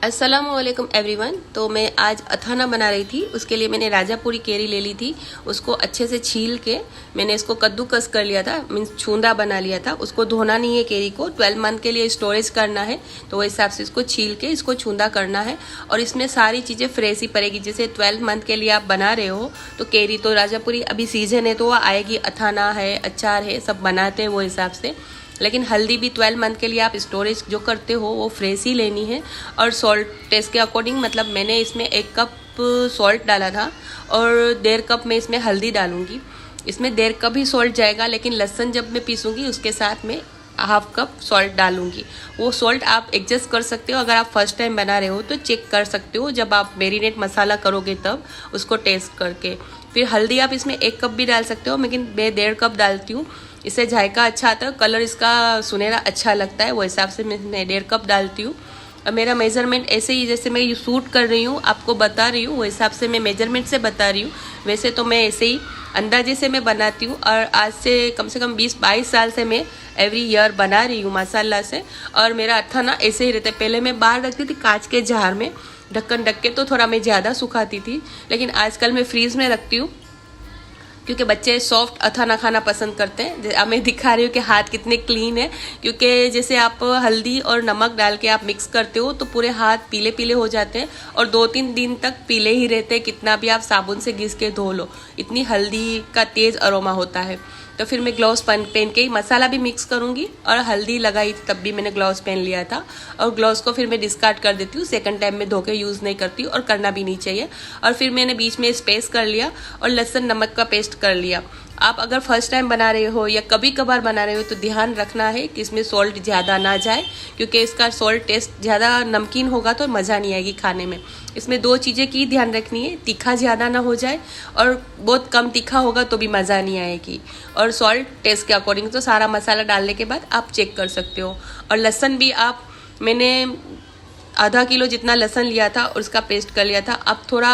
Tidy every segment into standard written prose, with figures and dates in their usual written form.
अस्सलामुअलैकुम एवरीवन। तो मैं आज अथाना बना रही थी। उसके लिए मैंने राजापुरी केरी ले ली थी। उसको अच्छे से छील के मैंने इसको कद्दूकस कर लिया था, मीन्स छूंदा बना लिया था। उसको धोना नहीं है, केरी को 12 मंथ के लिए स्टोरेज करना है, तो वो हिसाब से इसको छील के इसको छूंदा करना है। और इसमें सारी चीज़ें फ्रेश ही पड़ेगी। जैसे 12 मंथ के लिए आप बना रहे हो तो केरी तो राजापुरी अभी सीजन है तो वो आएगी। अथाना है, अचार है, सब बनाते हैं वो हिसाब से। लेकिन हल्दी भी 12 मंथ के लिए आप स्टोरेज जो करते हो वो फ्रेश ही लेनी है। और सॉल्ट टेस्ट के अकॉर्डिंग, मतलब मैंने इसमें 1 कप सॉल्ट डाला था और 1.5 कप मैं इसमें हल्दी डालूंगी। इसमें 1.5 कप ही सॉल्ट जाएगा, लेकिन लहसुन जब मैं पीसूंगी उसके साथ में 1/2 कप सॉल्ट डालूंगी। वो सॉल्ट आप एडजस्ट कर सकते हो। अगर आप फर्स्ट टाइम बना रहे हो तो चेक कर सकते हो जब आप मैरिनेट मसाला करोगे तब उसको टेस्ट करके। फिर हल्दी आप इसमें 1 कप भी डाल सकते हो, लेकिन मैं 1.5 कप डालती हूँ। इससे जायका अच्छा आता है, कलर इसका सुनहरा अच्छा लगता है, वो हिसाब से मैं 1.5 कप डालती हूँ। और मेरा मेजरमेंट ऐसे ही, जैसे मैं ये शूट कर रही हूँ आपको बता रही हूँ, वो हिसाब से मैं मेजरमेंट से बता रही हूँ। वैसे तो मैं ऐसे ही अंदाजे से मैं बनाती हूँ। और आज से कम 20-22 साल से मैं एवरी ईयर बना रही हूँ माशाल्लाह से। और मेरा अथाना ऐसे ही रहता है। पहले मैं बाहर रखती थी कांच के जार में, ढक्कन ढक के, तो थोड़ा मैं ज़्यादा सुखाती थी। लेकिन आजकल मैं फ्रीज में रखती हूँ क्योंकि बच्चे सॉफ्ट अथाना खाना पसंद करते हैं। अब मैं दिखा रही हूँ कि हाथ कितने क्लीन है, क्योंकि जैसे आप हल्दी और नमक डाल के आप मिक्स करते हो तो पूरे हाथ पीले पीले हो जाते हैं और 2-3 दिन तक पीले ही रहते हैं, कितना भी आप साबुन से घिस के धो लो। इतनी हल्दी का तेज अरोमा होता है। तो फिर मैं ग्लव्स पहन के ही मसाला भी मिक्स करूंगी। और हल्दी लगाई थी तब भी मैंने ग्लव्स पहन लिया था। और ग्लव्स को फिर मैं डिस्कार्ड कर देती हूँ, सेकंड टाइम में धो के यूज़ नहीं करती और करना भी नहीं चाहिए। और फिर मैंने बीच में स्पेस कर लिया और लहसुन नमक का पेस्ट कर लिया। आप अगर फर्स्ट टाइम बना रहे हो या कभी कभार बना रहे हो तो ध्यान रखना है कि इसमें सॉल्ट ज़्यादा ना जाए, क्योंकि इसका सॉल्ट टेस्ट ज़्यादा नमकीन होगा तो मज़ा नहीं आएगी खाने में। इसमें 2 चीज़ें की ध्यान रखनी है, तीखा ज़्यादा ना हो जाए और बहुत कम तीखा होगा तो भी मज़ा नहीं आएगी। और सॉल्ट टेस्ट के अकॉर्डिंग तो सारा मसाला डालने के बाद आप चेक कर सकते हो। और लहसुन भी मैंने आधा किलो जितना लहसुन लिया था और उसका पेस्ट कर लिया था। आप थोड़ा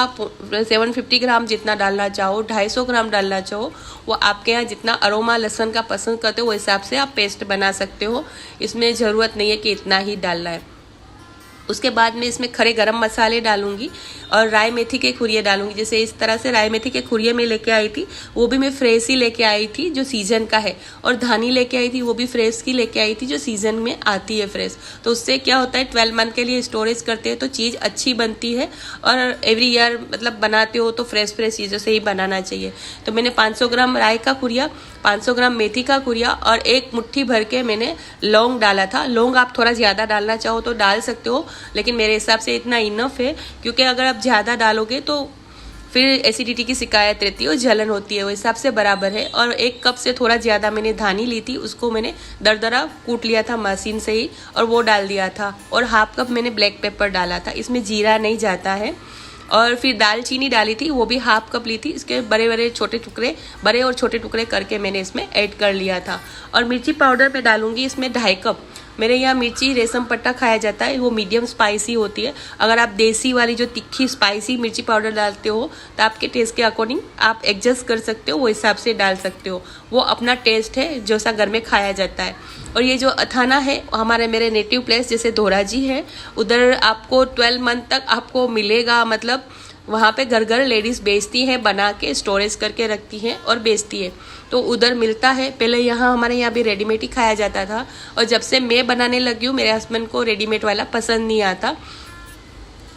750 ग्राम जितना डालना चाहो, 250 ग्राम डालना चाहो, वो आपके यहाँ जितना अरोमा लहसुन का पसंद करते हो वो हिसाब से आप पेस्ट बना सकते हो। इसमें ज़रूरत नहीं है कि इतना ही डालना है। उसके बाद में इसमें खड़े गरम मसाले डालूंगी और राई मेथी के खुरिये डालूंगी। जैसे इस तरह से राई मेथी के खुरिये में लेके आई थी, वो भी मैं फ्रेश ही लेके आई थी जो सीजन का है। और धानी लेके आई थी, वो भी फ्रेश की लेके आई थी जो सीजन में आती है फ्रेश। तो उससे क्या होता है, 12 मंथ के लिए स्टोरेज करते हैं तो चीज़ अच्छी बनती है। और एवरी ईयर मतलब बनाते हो तो फ्रेश चीज़ों से ही बनाना चाहिए। तो मैंने 500 ग्राम राई का खुरिया, 500 ग्राम मेथी का खुरिया और 1 मुट्ठी भर के मैंने लौंग डाला था। लौंग आप थोड़ा ज़्यादा डालना चाहो तो डाल सकते हो, लेकिन मेरे हिसाब से इतना इनफ है, क्योंकि अगर आप ज़्यादा डालोगे तो फिर एसिडिटी की शिकायत रहती है और जलन होती है। वो हिसाब से बराबर है। और 1 कप से थोड़ा ज़्यादा मैंने धानी ली थी, उसको मैंने दरदरा कूट लिया था मशीन से ही और वो डाल दिया था। और 1/2 कप मैंने ब्लैक पेपर डाला था, इसमें जीरा नहीं जाता है। और फिर दालचीनी डाली थी, वो भी 1/2 कप ली थी। इसके बड़े और छोटे टुकड़े करके मैंने इसमें ऐड कर लिया था। और मिर्ची पाउडर मैं डालूंगी इसमें 2.5 कप। मेरे यहाँ मिर्ची रेशम पट्टा खाया जाता है, वो मीडियम स्पाइसी होती है। अगर आप देसी वाली जो तिखी स्पाइसी मिर्ची पाउडर डालते हो तो आपके टेस्ट के अकॉर्डिंग आप एडजस्ट कर सकते हो, वो हिसाब से डाल सकते हो। वो अपना टेस्ट है जैसा घर में खाया जाता है। और ये जो अथाना है मेरे नेटिव प्लेस जैसे धोराजी है, उधर आपको 12 मंथ तक आपको मिलेगा। मतलब वहाँ पे घर लेडीज़ बेचती हैं, बना के स्टोरेज करके रखती हैं और बेचती है, तो उधर मिलता है। पहले हमारे यहाँ भी रेडीमेड ही खाया जाता था। और जब से मैं बनाने लगी हूँ मेरे हस्बैंड को रेडीमेड वाला पसंद नहीं आता।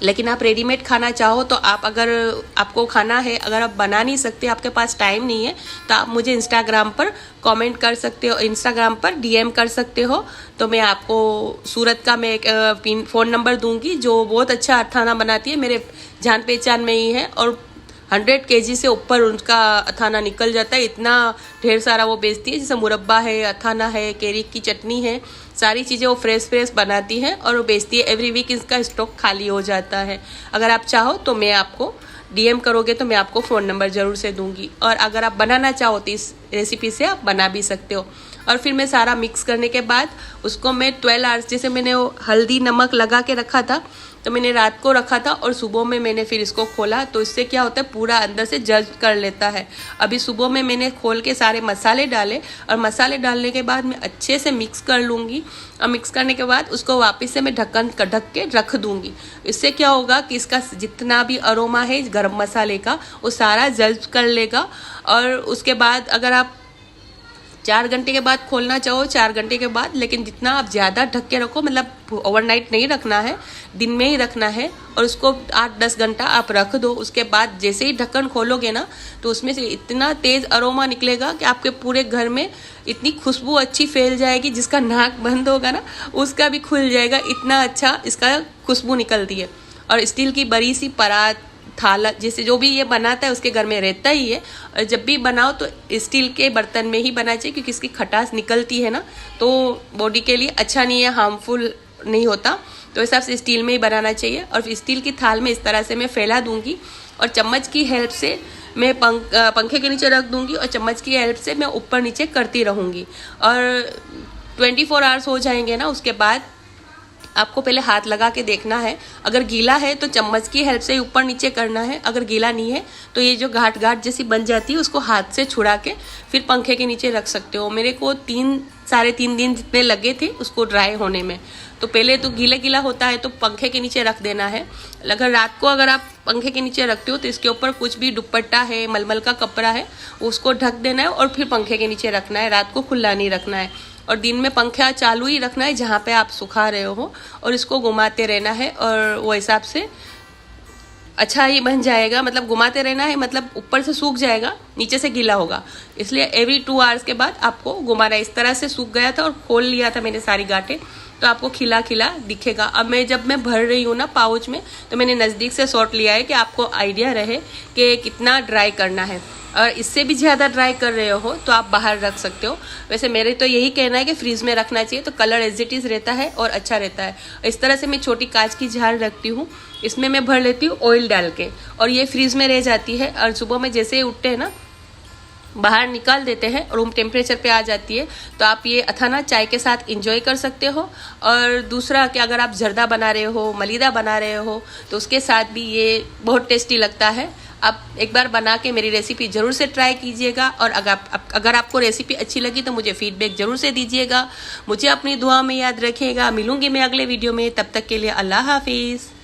लेकिन आप रेडीमेड खाना चाहो तो आप, अगर आपको खाना है, अगर आप बना नहीं सकते, आपके पास टाइम नहीं है, तो आप मुझे इंस्टाग्राम पर कमेंट कर सकते हो, इंस्टाग्राम पर डीएम कर सकते हो। तो मैं आपको सूरत का मैं एक फ़ोन नंबर दूंगी जो बहुत अच्छा अथाना बनाती है, मेरे जान पहचान में ही है। और 100 kg से ऊपर उनका अथाना निकल जाता है, इतना ढेर सारा वो बेचती है। जैसे मुरब्बा है, अथाना है, केरी की चटनी है, सारी चीज़ें वो फ्रेश बनाती है और वो बेचती है। एवरी वीक इसका स्टॉक खाली हो जाता है। अगर आप चाहो तो मैं आपको डीएम करोगे तो मैं आपको फ़ोन नंबर ज़रूर से दूंगी। और अगर आप बनाना चाहो तो इस रेसिपी से आप बना भी सकते हो। और फिर मैं सारा मिक्स करने के बाद उसको मैं 12 आवर्स, जैसे मैंने वो हल्दी नमक लगा के रखा था तो मैंने रात को रखा था और सुबह में मैंने फिर इसको खोला, तो इससे क्या होता है पूरा अंदर से जज्ब कर लेता है। अभी सुबह में मैंने खोल के सारे मसाले डाले और मसाले डालने के बाद मैं अच्छे से मिक्स कर लूँगी और मिक्स करने के बाद उसको वापस से मैं ढक्कन ढक के रख दूँगी। इससे क्या होगा कि इसका जितना भी अरोमा है गरम मसाले का वो सारा जज्ब कर लेगा। और उसके बाद अगर आप 4 घंटे के बाद खोलना चाहो 4 घंटे के बाद, लेकिन जितना आप ज़्यादा ढक के रखो, मतलब ओवरनाइट नहीं रखना है, दिन में ही रखना है और उसको 8-10 घंटा आप रख दो। उसके बाद जैसे ही ढक्कन खोलोगे ना तो उसमें से इतना तेज़ अरोमा निकलेगा कि आपके पूरे घर में इतनी खुशबू अच्छी फैल जाएगी, जिसका नाक बंद होगा ना उसका भी खुल जाएगा, इतना अच्छा इसका खुशबू निकलती है। और स्टील की बड़ी सी परात थाला जैसे जो भी ये बनाता है उसके घर में रहता ही है। और जब भी बनाओ तो स्टील के बर्तन में ही बनाना चाहिए, क्योंकि इसकी खटास निकलती है ना तो बॉडी के लिए अच्छा नहीं है, हार्मफुल नहीं होता। तो इस हिसाब से स्टील में ही बनाना चाहिए। और स्टील की थाल में इस तरह से मैं फैला दूंगी और चम्मच की हेल्प से मैं पंखे के नीचे रख दूंगी और चम्मच की हेल्प से मैं ऊपर नीचे करती रहूँगी। और 24 आवर्स हो जाएंगे ना, उसके बाद आपको पहले हाथ लगा के देखना है। अगर गीला है तो चम्मच की हेल्प से ऊपर नीचे करना है, अगर गीला नहीं है तो ये जो गांठ गांठ जैसी बन जाती है उसको हाथ से छुड़ा के फिर पंखे के नीचे रख सकते हो। मेरे को 3-3.5 दिन जितने लगे थे उसको ड्राई होने में। तो पहले तो गीला गीला होता है तो पंखे के नीचे रख देना है। अगर रात को अगर आप पंखे के नीचे रखते हो तो इसके ऊपर कुछ भी दुपट्टा है, मलमल का कपड़ा है, उसको ढक देना है और फिर पंखे के नीचे रखना है। रात को खुला नहीं रखना है और दिन में पंखा चालू ही रखना है जहाँ पे आप सुखा रहे हो और इसको घुमाते रहना है और वो हिसाब से अच्छा ही बन जाएगा। मतलब घुमाते रहना है, मतलब ऊपर से सूख जाएगा, नीचे से गीला होगा, इसलिए एवरी 2 आवर्स के बाद आपको घुमाना है। इस तरह से सूख गया था और खोल लिया था मैंने सारी गांठें, तो आपको खिला खिला दिखेगा। अब जब मैं भर रही हूँ ना पाउच में तो मैंने नज़दीक से शॉट लिया है कि आपको आइडिया रहे कि कितना ड्राई करना है। और इससे भी ज़्यादा ड्राई कर रहे हो तो आप बाहर रख सकते हो। वैसे मेरे तो यही कहना है कि फ्रीज में रखना चाहिए, तो कलर एज इट इज़ रहता है और अच्छा रहता है। इस तरह से मैं छोटी कांच की जार रखती हूँ, इसमें मैं भर लेती हूँ ऑयल डाल के और ये फ्रीज में रह जाती है। और सुबह में जैसे ही उठते हैं ना बाहर निकाल देते हैं, रूम टेम्परेचर पे आ जाती है। तो आप ये अथाना चाय के साथ इंजॉय कर सकते हो। और दूसरा कि अगर आप जर्दा बना रहे हो, मलीदा बना रहे हो तो उसके साथ भी ये बहुत टेस्टी लगता है। आप एक बार बना के मेरी रेसिपी ज़रूर से ट्राई कीजिएगा। और अगर आपको रेसिपी अच्छी लगी तो मुझे फीडबैक ज़रूर से दीजिएगा। मुझे अपनी दुआ में याद रखिएगा। मिलूंगी मैं अगले वीडियो में, तब तक के लिए अल्लाह हाफिज़।